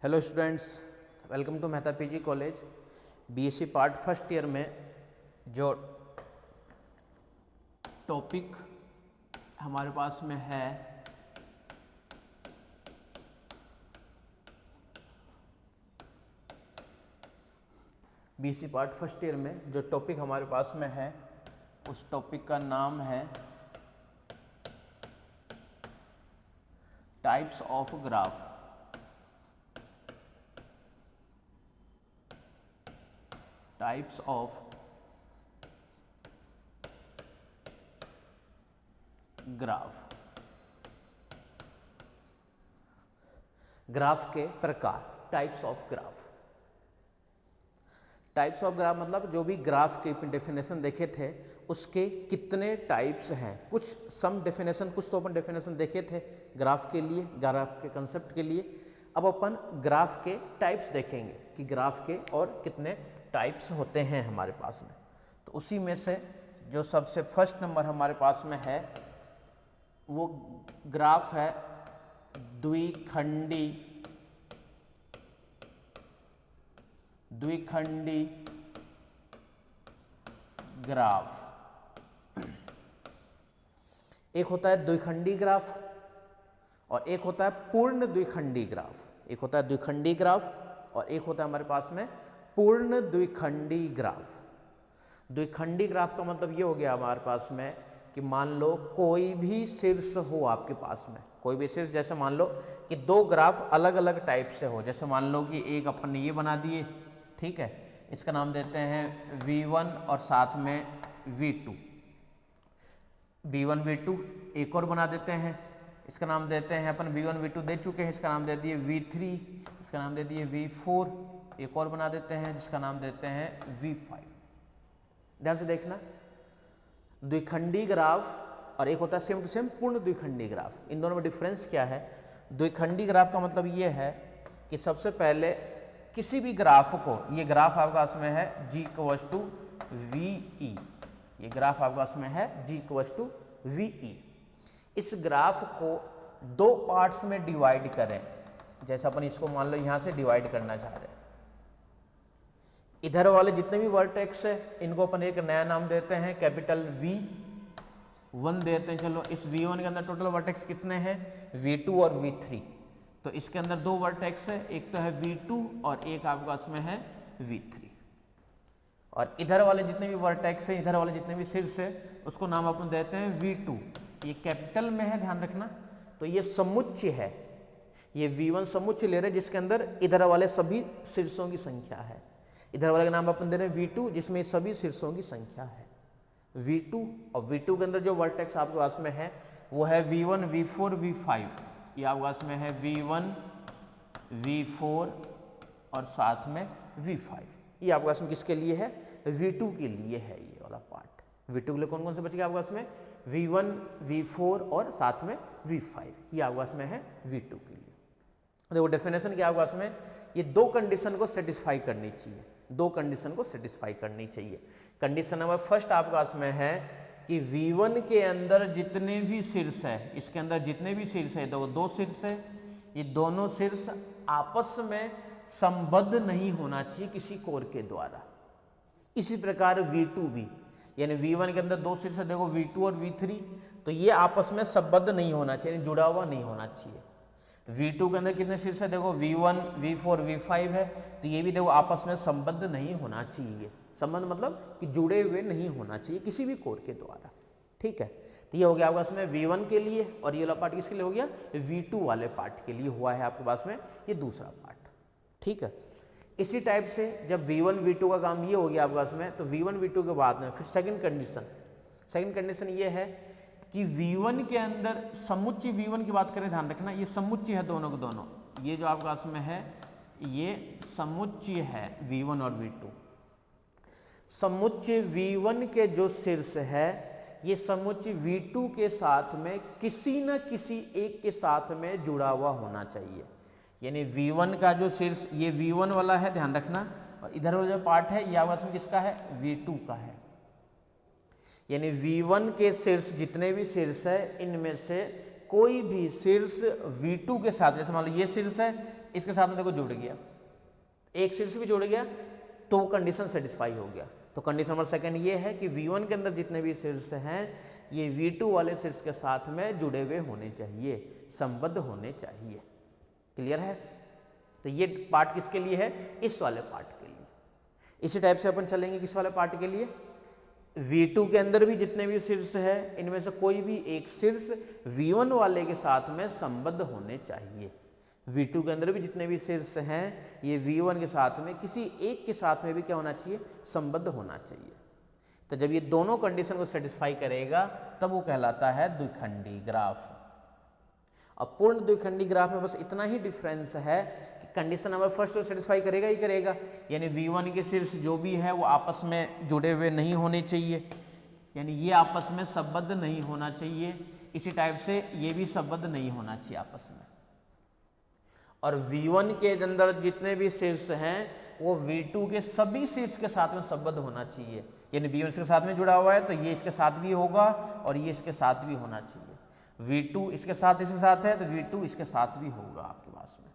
Hello students, welcome to Mehta PG college. BSc part first year में जो topic हमारे पास में है बीएससी पार्ट फर्स्ट ईयर में जो टॉपिक हमारे पास में है उस टॉपिक का नाम है types of graph. Types of graph. Graph के प्रकार, types of graph. Types of graph मतलब जो भी ग्राफ के डेफिनेशन देखे थे उसके कितने टाइप्स हैं। कुछ सम डेफिनेशन, कुछ तो अपन डेफिनेशन देखे थे ग्राफ के लिए, ग्राफ के कंसेप्ट के लिए। अब अपन ग्राफ के टाइप्स देखेंगे कि ग्राफ के और कितने टाइप्स होते हैं हमारे पास में। तो उसी में से जो सबसे फर्स्ट नंबर हमारे पास में है वो ग्राफ है द्विखंडी ग्राफ। एक होता है द्विखंडी ग्राफ और एक होता है पूर्ण द्विखंडी ग्राफ। एक होता है द्विखंडी ग्राफ और एक होता है हमारे पास में पूर्ण द्विखंडी ग्राफ। द्विखंडी ग्राफ का मतलब ये हो गया हमारे पास में कि मान लो कोई भी शीर्ष हो आपके पास में, कोई भी शीर्ष, जैसे मान लो कि दो ग्राफ अलग अलग टाइप से हो। जैसे मान लो कि एक अपन ने ये बना दिए, ठीक है, इसका नाम देते हैं V1 और साथ में V2। V1 V2 एक और बना देते हैं, इसका नाम देते हैं अपन V1 V2 दे चुके हैं, इसका नाम दे दिए V3, इसका नाम दे दिए V4। एक और बना देते हैं जिसका नाम देते हैं V5। ध्यान से देखना, द्विखंडी ग्राफ और एक होता है सेम टू सेम पूर्ण द्विखंडी ग्राफ। इन दोनों में डिफरेंस क्या है? द्विखंडी ग्राफ का मतलब ये है कि सबसे पहले किसी भी ग्राफ को, ये ग्राफ आपके पास में है G=VE, ये ग्राफ आपके पास में है G=VE। इस ग्राफ को दो पार्ट्स में डिवाइड करें। जैसे अपन इसको मान लो यहां से डिवाइड करना चाह रहे हैं। इधर वाले जितने भी वर्टेक्स है इनको अपन एक नया नाम देते हैं, कैपिटल V1 देते हैं। चलो, इस V1 के अंदर टोटल वर्टेक्स कितने हैं? V2 और V3। तो इसके अंदर दो वर्टेक्स है, एक तो है V2 और एक आपके पास में है V3। और इधर वाले जितने भी वर्टेक्स है, इधर वाले जितने भी शीर्ष है, उसको नाम अपन देते हैं V2। ये कैपिटल में है, ध्यान रखना। तो ये समुच्चय है, ये V1 समुच्चय ले रहे हैं जिसके अंदर इधर वाले सभी शीर्षों की संख्या है। इधर वाले का नाम अपन दे रहे हैं V2 जिसमें सभी शीर्षों की संख्या है V2। और V2 के अंदर जो वर्टेक्स आपके पास में है वो है V1 V4 V5। ये आपके पास में है V1 V4 और साथ में V5। ये आपके पास में किसके लिए है? V2 के लिए है ये वाला पार्ट। V2 के लिए कौन कौन से बच गया आपके पास में? V1 V4 और साथ में V5। ये आपके पास में है V2 के लिए। देखो डेफिनेशन क्या आपके पास में, ये दो कंडीशन को सेटिस्फाई करनी चाहिए, दो कंडीशन को सेटिस्फाई करनी चाहिए। कंडीशन नंबर फर्स्ट आपके पास में है कि V1 के अंदर जितने भी शीर्ष है, इसके अंदर जितने भी शीर्ष है, दो शीर्ष है, ये दोनों शीर्ष आपस में संबद्ध नहीं होना चाहिए किसी कोर के द्वारा। इसी प्रकार V2 भी, यानी V1 के अंदर दो शीर्ष है, देखो V2 और V3, तो ये आपस में संबद्ध नहीं होना चाहिए, जुड़ा हुआ नहीं होना चाहिए। V2 के अंदर कितने शीर्ष है? देखो V1 V4 V5 है, तो ये भी देखो आपस में संबद्ध नहीं होना चाहिए। संबंध मतलब कि जुड़े हुए नहीं होना चाहिए किसी भी कोर के द्वारा, ठीक है। तो ये हो गया आपके पास में V1 के लिए, और ये वाला पार्ट किसके लिए हो गया? V2 वाले पार्ट के लिए हुआ है आपके पास में ये दूसरा पार्ट, ठीक है। इसी टाइप से जब V1 V2 का काम ये हो गया आपके पास में, तो V1 V2 के बाद में फिर सेकेंड कंडीशन ये है कि V1 के अंदर समुच्चय, V1 की बात करें, ध्यान रखना ये समुच्चय है दोनों के दोनों। ये जो आपके पास में है ये समुच्चय है V1 और V2। समुच्चय V1 के जो शीर्ष है ये समुच्चय V2 के साथ में किसी न किसी एक के साथ में जुड़ा हुआ होना चाहिए। यानी V1 का जो शीर्ष, ये V1 वाला है, ध्यान रखना, और इधर वाला जो पार्ट है ये आपस में किसका है? V2 का है। यानी V1 के शीर्ष जितने भी शीर्ष है इनमें से कोई भी शीर्ष V2 के साथ, जैसे मान लो ये शीर्ष है, इसके साथ में देखो जुड़ गया, एक शीर्ष भी जुड़ गया तो कंडीशन सेटिस्फाई हो गया। तो कंडीशन नंबर सेकंड ये है कि V1 के अंदर जितने भी शीर्ष हैं ये V2 वाले शीर्ष के साथ में जुड़े हुए होने चाहिए, संबद्ध होने चाहिए। क्लियर है? तो ये पार्ट किसके लिए है? इस वाले पार्ट के लिए। इसी टाइप से अपन चलेंगे किस वाले पार्ट के लिए? V2 के अंदर भी जितने भी शीर्ष है इनमें से कोई भी एक शीर्ष V1 वाले के साथ में संबद्ध होने चाहिए। V2 के अंदर भी जितने भी शीर्ष हैं ये V1 के साथ में किसी एक के साथ में भी क्या होना चाहिए? संबद्ध होना चाहिए। तो जब ये दोनों कंडीशन को सेटिस्फाई करेगा तब वो कहलाता है द्विखंडी ग्राफ। अब पूर्ण द्विखंडी ग्राफ में बस इतना ही डिफरेंस है कि कंडीशन नंबर फर्स्ट को सेटिस्फाई करेगा ही करेगा, यानी V1 के शीर्ष जो भी है वो आपस में जुड़े हुए नहीं होने चाहिए, यानी ये आपस में संबद्ध नहीं होना चाहिए। इसी टाइप से ये भी संबद्ध नहीं होना चाहिए आपस में। और V1 के अंदर जितने भी शीर्ष हैं वो V2 के सभी शीर्ष के साथ में संबद्ध होना चाहिए, यानी V1 इसके साथ में जुड़ा हुआ है तो ये इसके साथ भी होगा और ये इसके साथ भी होना चाहिए। V2 इसके साथ है तो V2 इसके साथ भी होगा आपके पास में।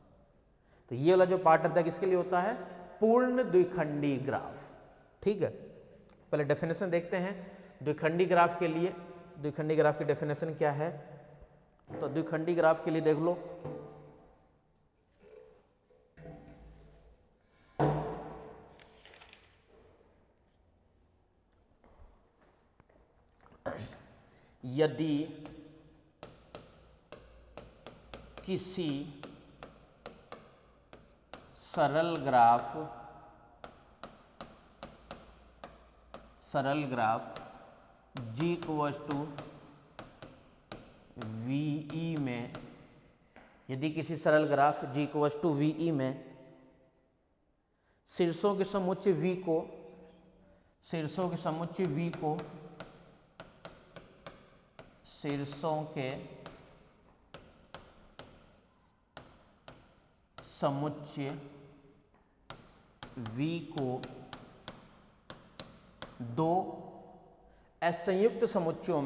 तो ये वाला जो पार्ट रहता है किसके लिए होता है? पूर्ण द्विखंडी ग्राफ। ठीक है, पहले डेफिनेशन देखते हैं द्विखंडी ग्राफ के लिए। द्विखंडी ग्राफ की डेफिनेशन क्या है? तो द्विखंडी ग्राफ के लिए देख लो, यदि किसी सरल ग्राफ G = VE में, यदि किसी सरल ग्राफ G = VE में शीर्षों के समुच्चय V को शीर्षों के समुच्चय V को दो असंयुक्त समुच्चयों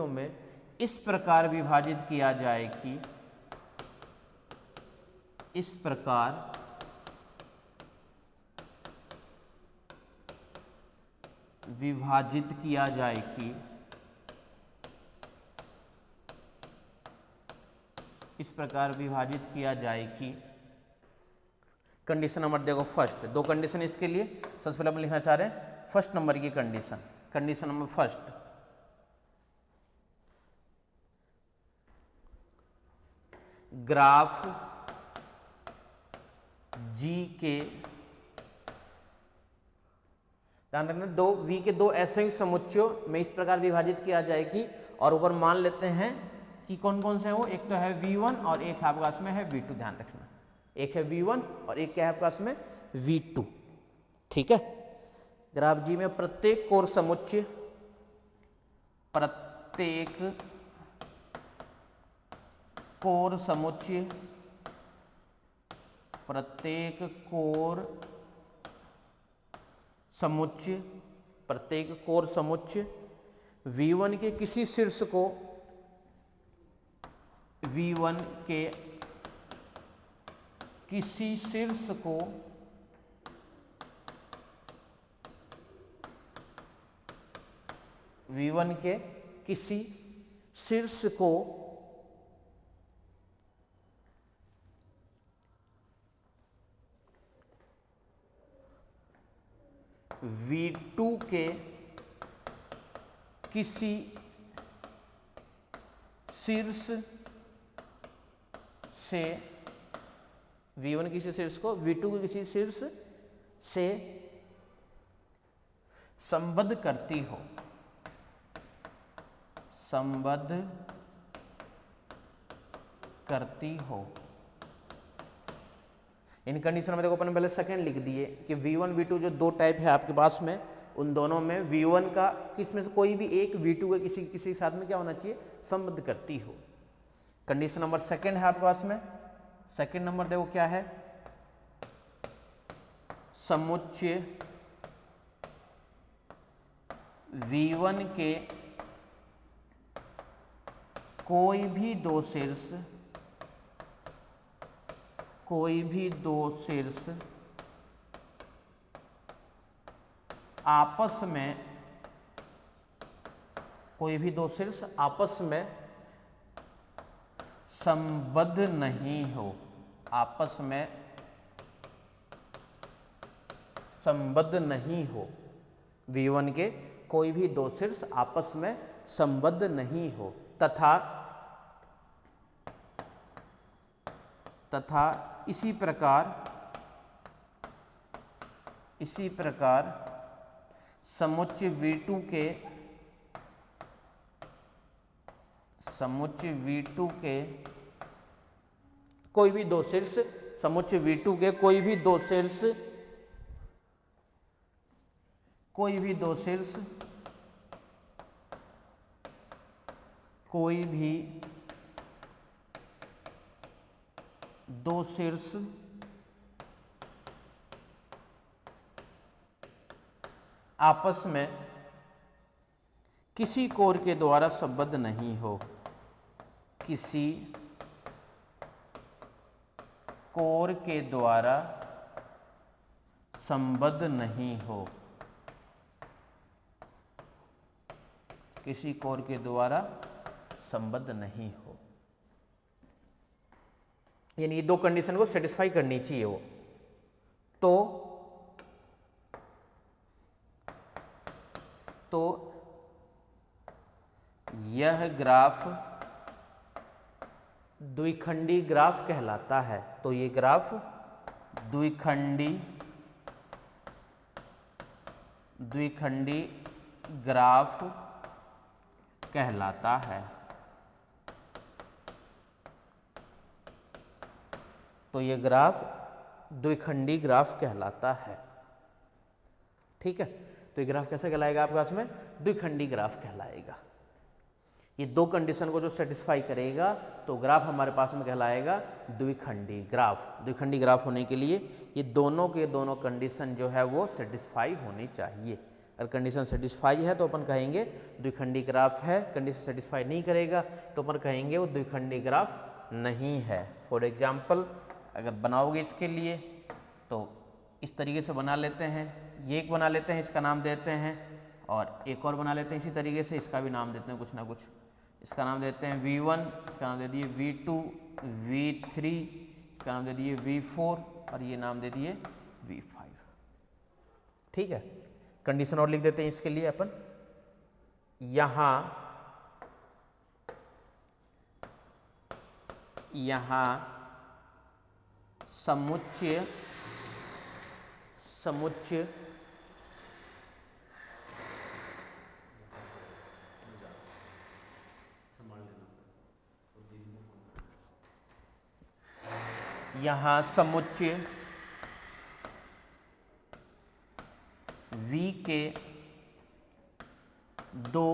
में इस प्रकार विभाजित किया जाए कि इस प्रकार विभाजित किया जाए कि कंडीशन नंबर देखो फर्स्ट, दो कंडीशन इसके लिए। सबसे पहले हम लिखना चाह रहे हैं फर्स्ट नंबर की condition number first, graph G के ध्यान रखना V के दो असंयुक्त समुच्चयों में इस प्रकार विभाजित किया जाए कि, और ऊपर मान लेते हैं कि कौन कौन से हैं वो, एक तो है V1 और एक आपके पास में है V2। ध्यान रखना एक है V1 और एक क्या है आपके पास में V2। ठीक है, ग्राफ G में प्रत्येक कोर समुच्चय प्रत्येक कोर समुच्चय V1 के किसी शीर्ष को V1 के किसी शीर्ष को V2 के किसी शीर्ष से V1 किसी शीर्ष को V2 के किसी शीर्ष से संबद्ध करती हो। इन कंडीशन में देखो अपन पहले सेकंड लिख दिए कि V1 V2 जो दो टाइप है आपके पास में, उन दोनों में V1 का किसमें से कोई भी एक V2 के किसी के साथ में क्या होना चाहिए? संबद्ध करती हो। कंडीशन नंबर सेकंड है आपके पास में। सेकंड नंबर देखो क्या है समुच्चय V1 के कोई भी दो शीर्ष आपस में संबद्ध नहीं हो, आपस में संबद्ध नहीं हो। V1 के कोई भी दो शीर्ष आपस में संबद्ध नहीं हो तथा इसी प्रकार समुच्चय V2 के कोई भी दो शीर्ष, समुच्चय V2 के कोई भी दो शीर्ष आपस में किसी कोर के द्वारा संबद्ध नहीं हो, किसी कोर के द्वारा संबद्ध नहीं हो, किसी कोर के द्वारा संबद्ध नहीं हो। यानी ये दो कंडीशन को सेटिस्फाई करनी चाहिए वो। तो यह ग्राफ द्विखंडी ग्राफ कहलाता है। तो ये ग्राफ द्विखंडी ग्राफ कहलाता है। तो ये ग्राफ द्विखंडी ग्राफ कहलाता है। ठीक है, तो ये ग्राफ कैसे कहलाएगा आपके पास में? द्विखंडी ग्राफ कहलाएगा। ये दो कंडीशन को जो सेटिस्फाई करेगा तो ग्राफ हमारे पास में कहलाएगा द्विखंडी ग्राफ। द्विखंडी ग्राफ होने के लिए ये दोनों के दोनों कंडीशन जो है वो सेटिस्फाई होनी चाहिए। अगर कंडीशन सेटिस्फाई है तो अपन कहेंगे द्विखंडी ग्राफ है, कंडीशन सेटिस्फाई नहीं करेगा तो अपन कहेंगे वो द्विखंडी ग्राफ नहीं है। फॉर एग्जाम्पल अगर बनाओगे इसके लिए तो इस तरीके से बना लेते हैं। ये एक बना लेते हैं, इसका नाम देते हैं, और एक और बना लेते हैं इसी तरीके से, इसका भी नाम देते हैं कुछ ना कुछ। इसका नाम देते हैं V1, इसका नाम दे दिए V2, V3, इसका नाम दे दिए V4 और ये नाम दे दिए V5। ठीक है, कंडीशन और लिख देते हैं इसके लिए अपन। यहाँ समुच्चय V के दो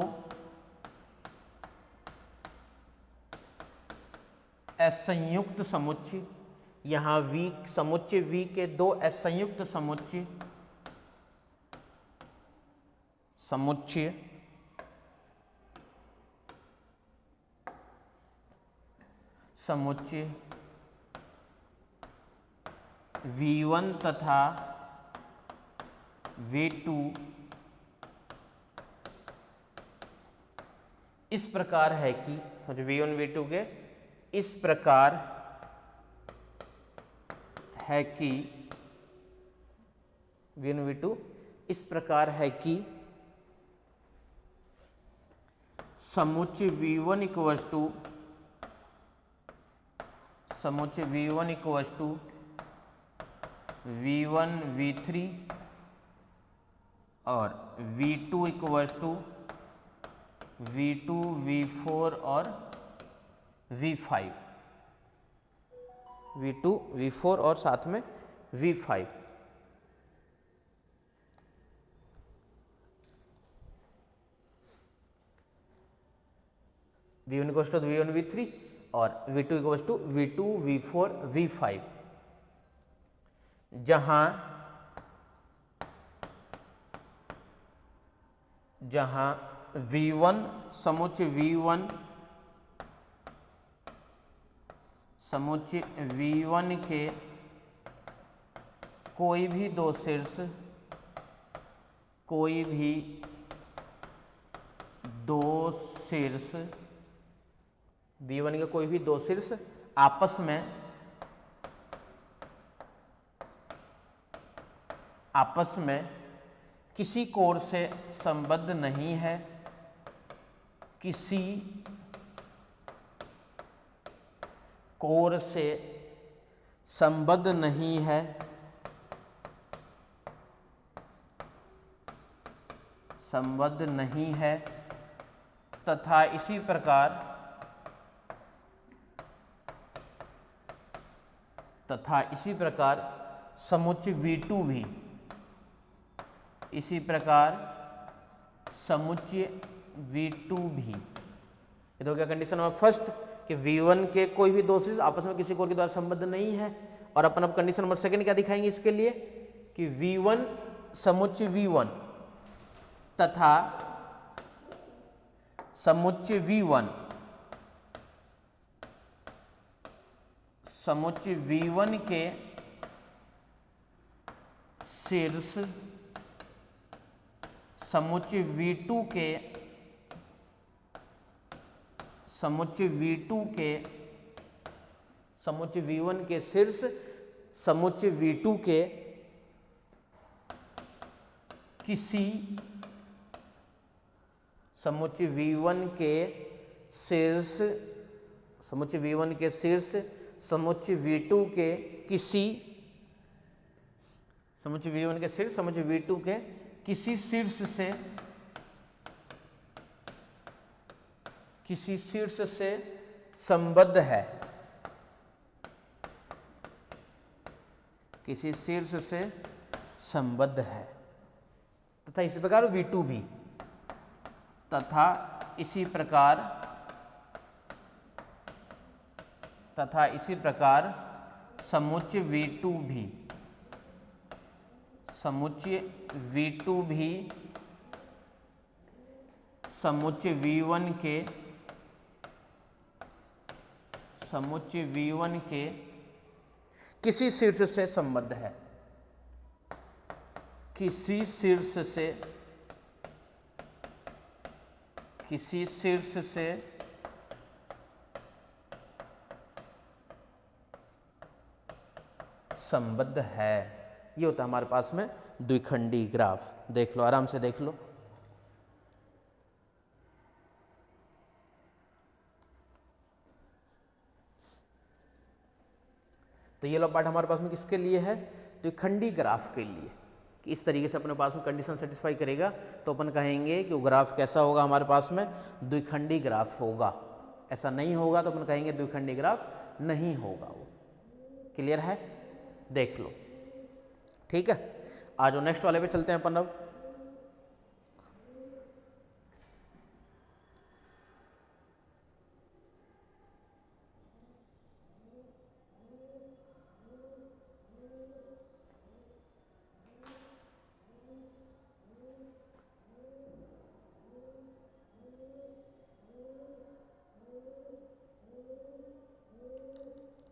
असंयुक्त समुच्चय, यहाँ समुच्चय V के दो असंयुक्त समुच्चय V1 तथा V2 इस प्रकार है कि V1 V2 के इस प्रकार है कि V1 V2 इस प्रकार है कि समुच्चय V1 equal to V1 V3 और V2 equal to V2 V4 और V5, V2 V4 और साथ में V5। V1 equal to V1 V3 और V2 equal to V2 V4 V5, जहां जहां V1 समुच्चय V1 के कोई भी दो शीर्ष V1 के कोई भी दो शीर्ष आपस में किसी कोण से संबद्ध नहीं है, किसी कोण से संबद्ध नहीं है, तथा इसी प्रकार समुच्चय V2 भी, ये तो क्या कंडीशन नंबर फर्स्ट कि V1 के कोई भी दो शीर्ष आपस में किसी कोण के द्वारा संबद्ध नहीं है। और अपन अब कंडीशन नंबर सेकंड क्या दिखाएंगे इसके लिए कि V1 समुच्चय V1 तथा समुच्चय V1 के शीर्ष समुच्चय V2 समुच्चय V1 के शीर्ष समुच्चय V2 के किसी समुच्चय V1 के शीर्ष समुच्चय V2 के किसी शीर्ष से संबद्ध है, तथा इसी प्रकार V2 भी, तथा इसी प्रकार समुच्चय V2 भी समुच्चय V1 के किसी शीर्ष से संबद्ध है, किसी शीर्ष से संबद्ध है। ये होता है हमारे पास में द्विखंडी ग्राफ। देख लो, आराम से देख लो। तो ये लो पार्ट हमारे पास में किसके लिए है? द्विखंडी ग्राफ के लिए। कि इस तरीके से अपने पास में कंडीशन सेटिस्फाई करेगा तो अपन कहेंगे कि वो ग्राफ कैसा होगा, हमारे पास में द्विखंडी ग्राफ होगा। ऐसा नहीं होगा तो अपन कहेंगे द्विखंडी ग्राफ नहीं होगा वो। क्लियर है? देख लो, ठीक है। आज नेक्स्ट वाले पे चलते हैं अपन अब।